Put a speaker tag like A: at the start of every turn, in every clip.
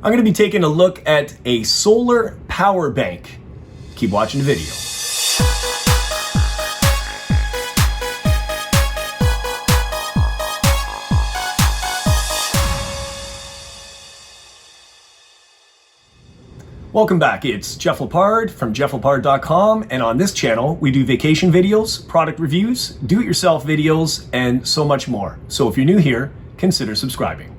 A: I'm going to be taking a look at a solar power bank. Keep watching the video. Welcome back, it's Jeff Lepard from jefflepard.com, and on this channel we do vacation videos, product reviews, do-it-yourself videos, and so much more. So if you're new here, consider subscribing.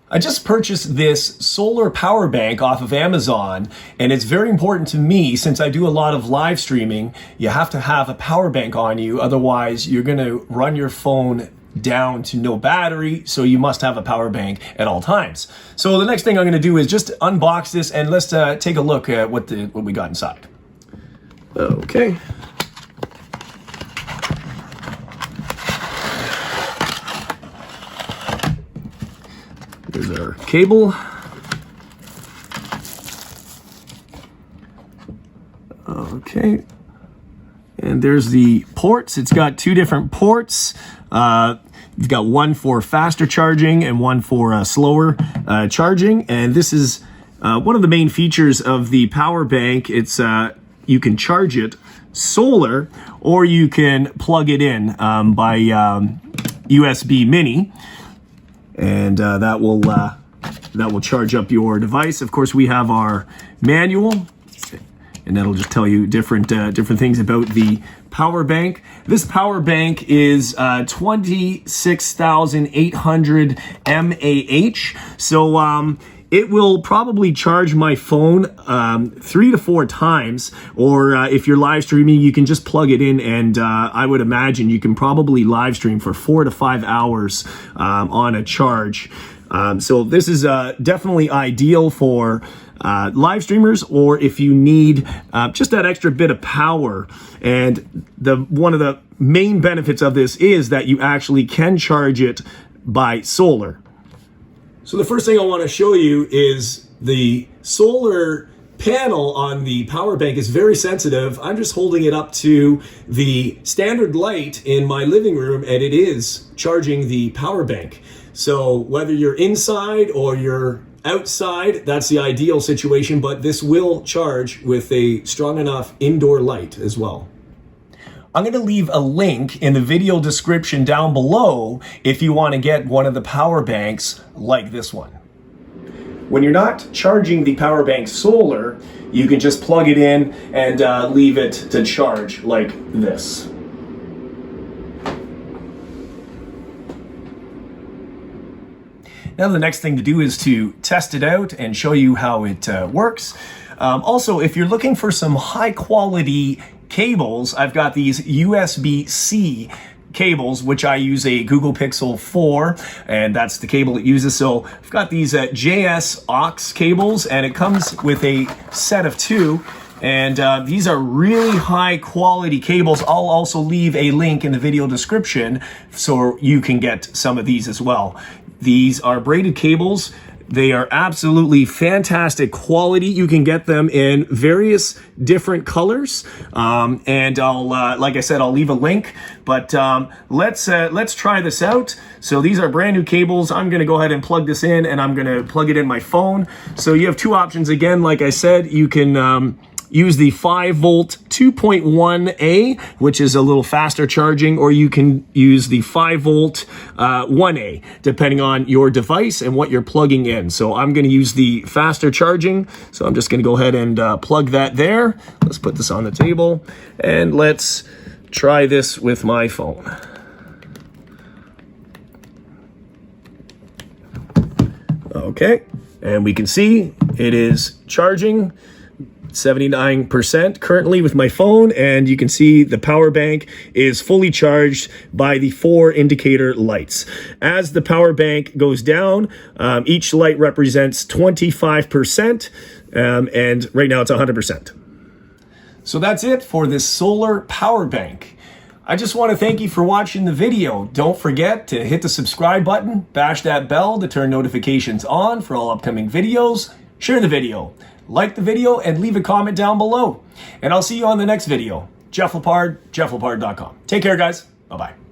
A: I just purchased this solar power bank off of Amazon, and it's very important to me since I do a lot of live streaming. You have to have a power bank on you, otherwise you're going to run your phone down to no battery, so you must have a power bank at all times. So the next thing I'm going to do is just unbox this and let's take a look at what we got inside. Okay. There's our cable. Okay. And there's the ports. It's got two different ports. You've got one for faster charging and one for slower charging. And this is one of the main features of the power bank. It's you can charge it solar, or you can plug it in by USB mini, and that will charge up your device. Of course, we have our manual, and that'll just tell you different things about the power bank. This power bank is 26,800 mAh. So it will probably charge my phone 3 to 4 times, or if you're live streaming, you can just plug it in, and I would imagine you can probably live stream for 4 to 5 hours on a charge. So this is definitely ideal for live streamers, or if you need just that extra bit of power. And one of the main benefits of this is that you actually can charge it by solar. So the first thing I want to show you is the solar panel on the power bank is very sensitive. I'm just holding it up to the standard light in my living room, and it is charging the power bank. So whether you're inside or you're outside, that's the ideal situation, but this will charge with a strong enough indoor light as well. I'm going to leave a link in the video description down below if you want to get one of the power banks like this one. When you're not charging the power bank solar, you can just plug it in and leave it to charge like this. Now the next thing to do is to test it out and show you how it works. Also, if you're looking for some high quality cables, I've got these USB-C cables, which I use a Google Pixel 4, and that's the cable it uses. So I've got these JS aux cables, and it comes with a set of 2. And these are really high quality cables. I'll also leave a link in the video description so you can get some of these as well. These are braided cables. They are absolutely fantastic quality. You can get them in various different colors. And I'll, like I said, I'll leave a link, but let's try this out. So these are brand new cables. I'm going to go ahead and plug this in, and I'm going to plug it in my phone. So you have 2 options. Again, like I said, you can use the 5-volt 2.1A, which is a little faster charging, or you can use the 5-volt 1A, depending on your device and what you're plugging in. So I'm going to use the faster charging. So I'm just going to go ahead and plug that there. Let's put this on the table, and let's try this with my phone. Okay, and we can see it is charging 79% currently with my phone, and you can see the power bank is fully charged by the 4 indicator lights. As the power bank goes down, each light represents 25%, and right now it's 100%. So that's it for this solar power bank. I just want to thank you for watching the video. Don't forget to hit the subscribe button, bash that bell to turn notifications on for all upcoming videos, share the video, like the video, and leave a comment down below. And I'll see you on the next video. Jeff Lepard, jefflepard.com. Take care, guys. Bye-bye.